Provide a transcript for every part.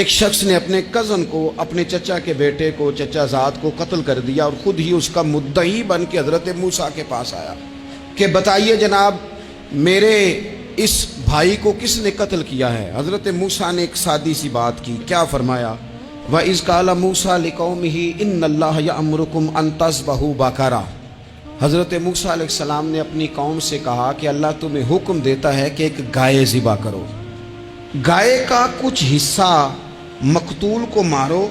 ایک شخص نے اپنے کزن کو، اپنے چچا کے بیٹے کو، چچا زاد کو قتل کر دیا اور خود ہی اس کا مدعی بن کے حضرت موسیٰ کے پاس آیا کہ بتائیے جناب میرے اس بھائی کو کس نے قتل کیا ہے؟ حضرت موسیٰ نے ایک سادی سی بات کی، کیا فرمایا؟ وَإِذْ قَالَ مُوسَىٰ لِقَوْمِهِ إِنَّ اللَّهَ يَأْمُرُكُمْ أَن تَذْبَحُوا بَقَرَةً۔ حضرت موسیٰ علیہ السلام نے اپنی قوم سے کہا کہ اللہ تمہیں حکم دیتا ہے کہ ایک گائے ذبح کرو، گائے کا کچھ حصہ مقتول کو مارو،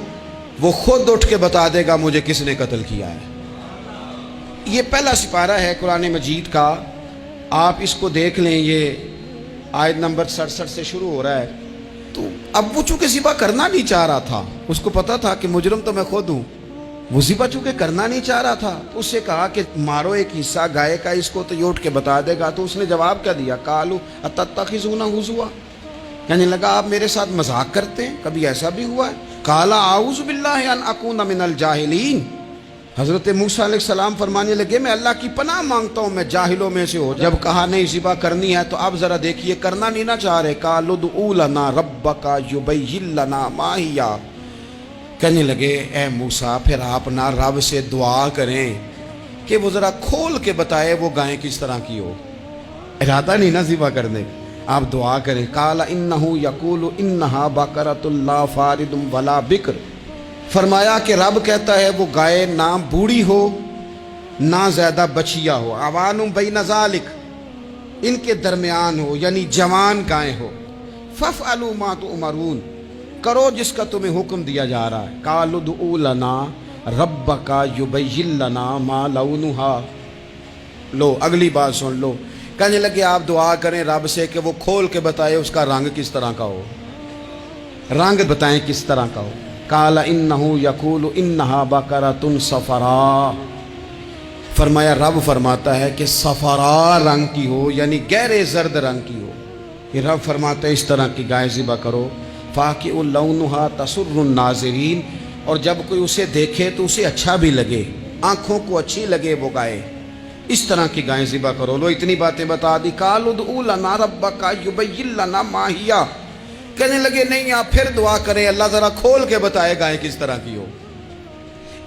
وہ خود اٹھ کے بتا دے گا مجھے کس نے قتل کیا ہے۔ یہ پہلا سپارہ ہے قرآن مجید کا، آپ اس کو دیکھ لیں، یہ آیت نمبر 67 سے شروع ہو رہا ہے۔ تو اب وہ چونکہ ذبح کرنا نہیں چاہ رہا تھا، اس کو پتا تھا کہ مجرم تو میں خود ہوں، وہ ذبح چونکہ کرنا نہیں چاہ رہا تھا، اس سے کہا کہ مارو ایک حصہ گائے کا، اس کو تو یہ اٹھ کے بتا دے گا۔ تو اس نے جواب کیا دیا؟ قالوا اتتخذون ہزوا، کہنے لگا آپ میرے ساتھ مذاق کرتے ہیں، کبھی ایسا بھی ہوا ہے؟ قال اعوذ باللہ ان اکون من الجاہلین، حضرت موسیٰ علیہ السلام فرمانے لگے میں اللہ کی پناہ مانگتا ہوں میں جاہلوں میں سے ہو۔ جب کہا نہیں ذبح کرنی ہے تو اب ذرا دیکھیے کرنا نہیں نہ چاہ رہے۔ قالوا ادع لنا ربک یبین لنا ما ہی، کہنے لگے اے موسیٰ پھر آپ نہ رب سے دعا کریں کہ وہ ذرا کھول کے بتائے وہ گائیں کس طرح کی ہو، ارادہ نہیں نہ ذبح کرنے، آپ دعا کریں۔ قال انہ یقول انہا بقرۃ لا فارض ولا بکر، فرمایا کہ رب کہتا ہے وہ گائے نہ بوڑھی ہو نہ زیادہ بچیا ہو، عوان بین ذالک، ان کے درمیان ہو، یعنی جوان گائے ہو۔ فافعلوا ما تؤمرون، کرو جس کا تمہیں حکم دیا جا رہا ہے۔ قالوا ادع لنا ربک یبین لنا ما لونھا، لو اگلی بات سن لو، کہنے لگے آپ دعا کریں رب سے کہ وہ کھول کے بتائے اس کا رنگ کس طرح کا ہو، رنگ بتائیں کس طرح کا ہو۔ قال انہ یقول انہا بقرۃ صفراء، فرمایا رب فرماتا ہے کہ صفراء رنگ کی ہو، یعنی گہرے زرد رنگ کی ہو۔ یہ رب فرماتا ہے اس طرح کی گائے ذبح کرو۔ فاقع لونھا تسر الناظرین، اور جب کوئی اسے دیکھے تو اسے اچھا بھی لگے، آنکھوں کو اچھی لگے وہ گائے، اس طرح کی گائیں ذبح کرو۔ لو اتنی باتیں بتا دی۔ قالوا ادع لنا ربک یبین لنا ما ہی، کہنے لگے نہیں آپ پھر دعا کریں اللہ ذرا کھول کے بتائے گائیں کس طرح کی ہو۔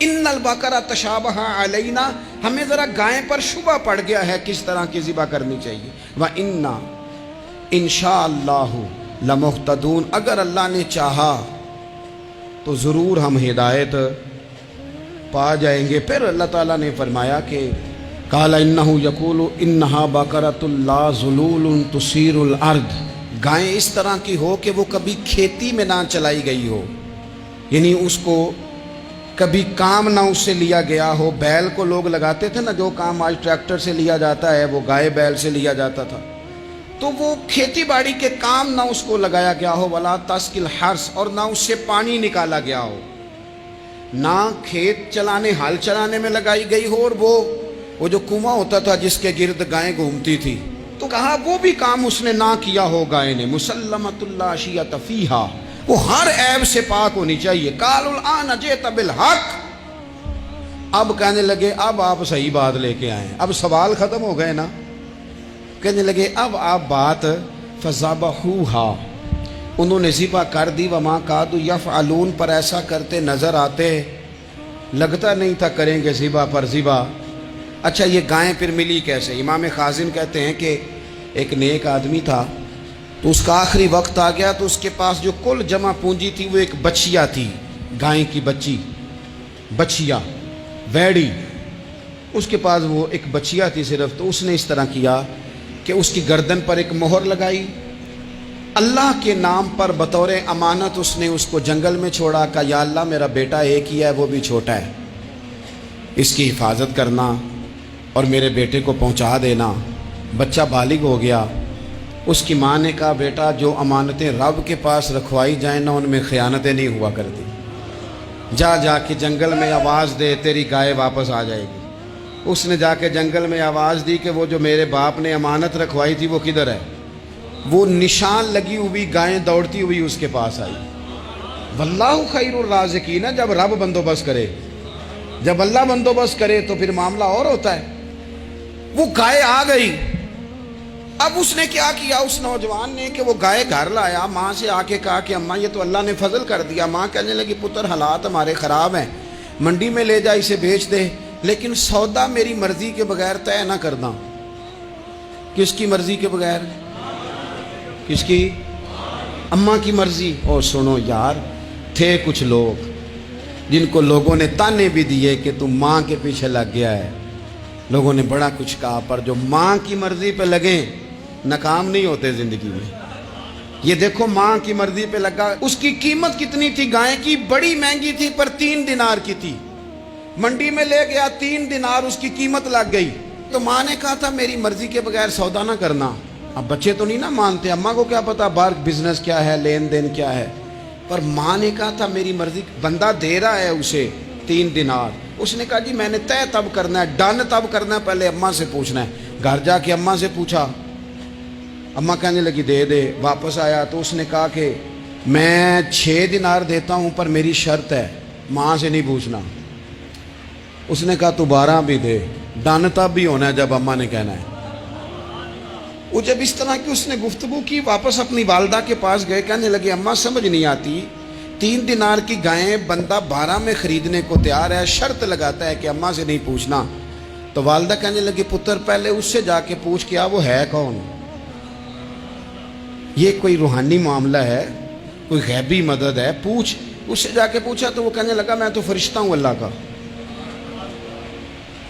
ان البقرہ تشابہ علینا، ہمیں ذرا گائیں پر شبہ پڑ گیا ہے کس طرح کی ذبح کرنی چاہیے۔ وَإِنَّا انشاءاللہ لمہتدون، اگر اللہ نے چاہا تو ضرور ہم ہدایت پا جائیں گے۔ پھر اللہ تعالیٰ نے فرمایا کہ قال انہ یقول انہا بقرۃ لا ذلول تثیر الارض، گائیں اس طرح کی ہو کہ وہ کبھی کھیتی میں نہ چلائی گئی ہو، یعنی اس کو کبھی کام نہ اس سے لیا گیا ہو۔ بیل کو لوگ لگاتے تھے نا، جو کام آج ٹریکٹر سے لیا جاتا ہے وہ گائے بیل سے لیا جاتا تھا، تو وہ کھیتی باڑی کے کام نہ اس کو لگایا گیا ہو۔ ولا تسقی الحرث، اور نہ اس سے پانی نکالا گیا ہو، نہ کھیت چلانے ہل چلانے میں لگائی گئی ہو، اور وہ جو کنواں ہوتا تھا جس کے گرد گائیں گھومتی تھی، تو کہا وہ بھی کام اس نے نہ کیا ہو گائے نے۔ مسلمۃ لا شیۃ فیہا، وہ ہر عیب سے پاک ہونی چاہیے۔ قالوا الآن جئت بالحق، اب کہنے لگے اب آپ صحیح بات لے کے آئے، اب سوال ختم ہو گئے نا، کہنے لگے اب آپ بات فذبحوہا، انہوں نے ذبح کر دی۔ وما کادوا یفعلون، پر ایسا کرتے نظر آتے، لگتا نہیں تھا کریں گے ذبح پر ذبح۔ اچھا یہ گائیں پھر ملی کیسے؟ امام خازن کہتے ہیں کہ ایک نیک آدمی تھا، تو اس کا آخری وقت آ گیا، تو اس کے پاس جو کل جمع پونجی تھی وہ ایک بچیا تھی، گائیں کی بچی، بچیا ویڑی، اس کے پاس وہ ایک بچیا تھی صرف۔ تو اس نے اس طرح کیا کہ اس کی گردن پر ایک مہر لگائی، اللہ کے نام پر بطور امانت اس نے اس کو جنگل میں چھوڑا، کہا یا اللہ میرا بیٹا ایک ہی ہے، وہ بھی چھوٹا ہے، اس کی حفاظت کرنا اور میرے بیٹے کو پہنچا دینا۔ بچہ بالغ ہو گیا، اس کی ماں نے کہا بیٹا جو امانتیں رب کے پاس رکھوائی جائیں نا ان میں خیانتیں نہیں ہوا کرتی، جا جا کے جنگل میں آواز دے تیری گائے واپس آ جائے گی۔ اس نے جا کے جنگل میں آواز دی کہ وہ جو میرے باپ نے امانت رکھوائی تھی وہ کدھر ہے؟ وہ نشان لگی ہوئی گائیں دوڑتی ہوئی اس کے پاس آئی۔ واللہ خیر الرازقین، جب رب بندوبست کرے، جب اللہ بندوبست کرے تو پھر معاملہ اور ہوتا ہے۔ وہ گائے آ گئی، اب اس نے کیا کیا اس نوجوان نے کہ وہ گائے گھر لایا، ماں سے آ کے کہا کہ اماں یہ تو اللہ نے فضل کر دیا۔ ماں کہنے لگی پتر حالات ہمارے خراب ہیں، منڈی میں لے جا اسے بیچ دے، لیکن سودا میری مرضی کے بغیر طے نہ کرنا۔ کس کی مرضی کے بغیر؟ کس کی؟ اماں کی مرضی۔ اور سنو یار، تھے کچھ لوگ جن کو لوگوں نے تانے بھی دیے کہ تم ماں کے پیچھے لگ گیا ہے، لوگوں نے بڑا کچھ کہا، پر جو ماں کی مرضی پہ لگیں ناکام نہیں ہوتے زندگی میں۔ یہ دیکھو ماں کی مرضی پہ لگا۔ اس کی قیمت کتنی تھی گائے کی؟ بڑی مہنگی تھی، پر 3 دینار کی تھی۔ منڈی میں لے گیا، 3 دینار اس کی قیمت لگ گئی۔ تو ماں نے کہا تھا میری مرضی کے بغیر سودا نہ کرنا۔ اب بچے تو نہیں نا مانتے، اماں کو کیا پتا باہر بزنس کیا ہے، لین دین کیا ہے، پر ماں نے کہا تھا میری مرضی۔ بندہ دے رہا ہے اسے 3 دینار، اس نے کہا جی میں نے طے تب کرنا ہے، ڈن تب کرنا ہے، پہلے اماں سے پوچھنا ہے۔ گھر جا کے اماں سے پوچھا، اماں کہنے لگی دے دے۔ واپس آیا تو اس نے کہا کہ میں 6 دینار دیتا ہوں، پر میری شرط ہے ماں سے نہیں پوچھنا۔ اس نے کہا تو 12 بھی دے، ڈن تب بھی ہونا ہے جب اماں نے کہنا ہے۔ وہ جب اس طرح کی اس نے گفتگو کی، واپس اپنی والدہ کے پاس گئے، کہنے لگے اماں سمجھ نہیں آتی، 3 دینار کی گائیں بندہ 12 میں خریدنے کو تیار ہے، شرط لگاتا ہے کہ اماں سے نہیں پوچھنا۔ تو والدہ کہنے لگی پتر پہلے اس سے جا کے پوچھ کیا وہ ہے کون؟ یہ کوئی روحانی معاملہ ہے، کوئی غیبی مدد ہے، پوچھ۔ اس سے جا کے پوچھا تو وہ کہنے لگا میں تو فرشتہ ہوں اللہ کا،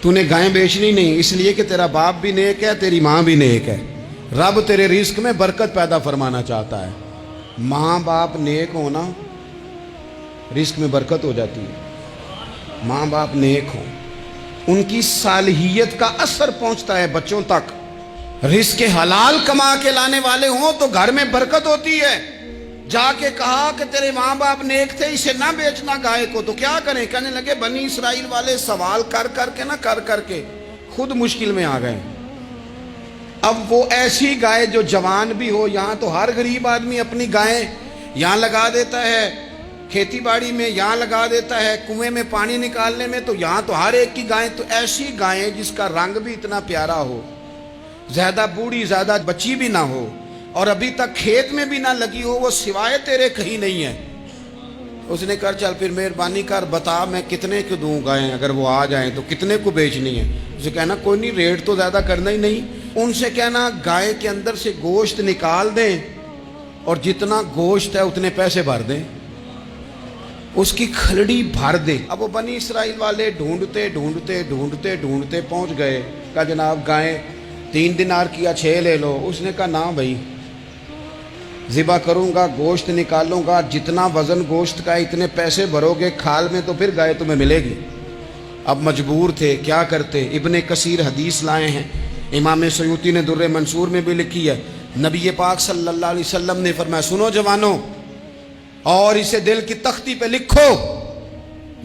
تو نے گائیں بیچنی نہیں، اس لیے کہ تیرا باپ بھی نیک ہے، تیری ماں بھی نیک ہے، رب تیرے رزق میں برکت پیدا فرمانا چاہتا ہے۔ ماں باپ نیک ہونا رزق میں برکت ہو جاتی ہے۔ ماں باپ نیک ہوں، ان کی صالحیت کا اثر پہنچتا ہے بچوں تک۔ رزق حلال کما کے لانے والے ہوں تو گھر میں برکت ہوتی ہے۔ جا کے کہا کہ تیرے ماں باپ نیک تھے، اسے نہ بیچنا گائے کو، تو کیا کریں؟ کہنے لگے بنی اسرائیل والے سوال کر کر کے خود مشکل میں آ گئے۔ اب وہ ایسی گائے جو جوان بھی ہو، یہاں تو ہر غریب آدمی اپنی گائیں یہاں لگا دیتا ہے، کھیتی باڑی میں یہاں لگا دیتا ہے، کنویں میں پانی نکالنے میں، تو یہاں تو ہر ایک کی گائیں، تو ایسی گائیں جس کا رنگ بھی اتنا پیارا ہو، زیادہ بوڑھی زیادہ بچی بھی نہ ہو، اور ابھی تک کھیت میں بھی نہ لگی ہو، وہ سوائے تیرے کہیں نہیں ہے۔ اس نے کہا چل پھر مہربانی کر بتا میں کتنے کو دوں گائیں، اگر وہ آ جائیں تو کتنے کو بیچنی ہے؟ اسے کہنا کوئی نہیں، ریٹ تو زیادہ کرنا ہی نہیں، ان سے کہنا گائے کے اندر سے گوشت نکال دیں اور جتنا گوشت ہے اتنے پیسے بھر دیں، اس کی کھلڑی بھر دیں۔ اب وہ بنی اسرائیل والے ڈھونڈتے پہنچ گئے، کہا جناب گائیں 3 دینار کیا 6 لے لو۔ اس نے کہا نہ بھائی، ذبح کروں گا، گوشت نکالوں گا، جتنا وزن گوشت کا اتنے پیسے بھرو گے کھال میں تو پھر گائے تمہیں ملے گی۔ اب مجبور تھے، کیا کرتے؟ ابن کثیر حدیث لائے ہیں، امام سیوطی نے در منصور میں بھی لکھی ہے، نبی پاک صلی اللہ علیہ وسلم نے فرمایا سنو جوانوں، اور اسے دل کی تختی پہ لکھو،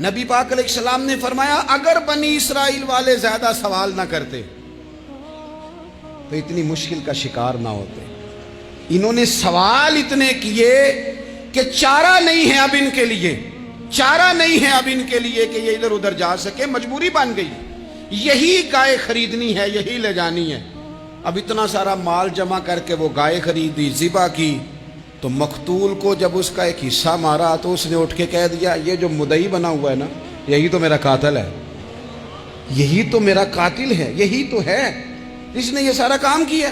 نبی پاک علیہ السلام نے فرمایا اگر بنی اسرائیل والے زیادہ سوال نہ کرتے تو اتنی مشکل کا شکار نہ ہوتے۔ انہوں نے سوال اتنے کیے کہ چارہ نہیں ہے اب ان کے لیے، چارہ نہیں ہے اب ان کے لیے کہ یہ ادھر ادھر جا سکے، مجبوری بن گئی، یہی گائے خریدنی ہے، یہی لے جانی ہے۔ اب اتنا سارا مال جمع کر کے وہ گائے خریدی، ذبح کی، تو مقتول کو جب اس کا ایک حصہ مارا تو اس نے اٹھ کے کہہ دیا یہ جو مدعی بنا ہوا ہے نا، یہی تو میرا قاتل ہے، یہی تو میرا قاتل ہے، یہی تو ہے جس نے یہ سارا کام کیا۔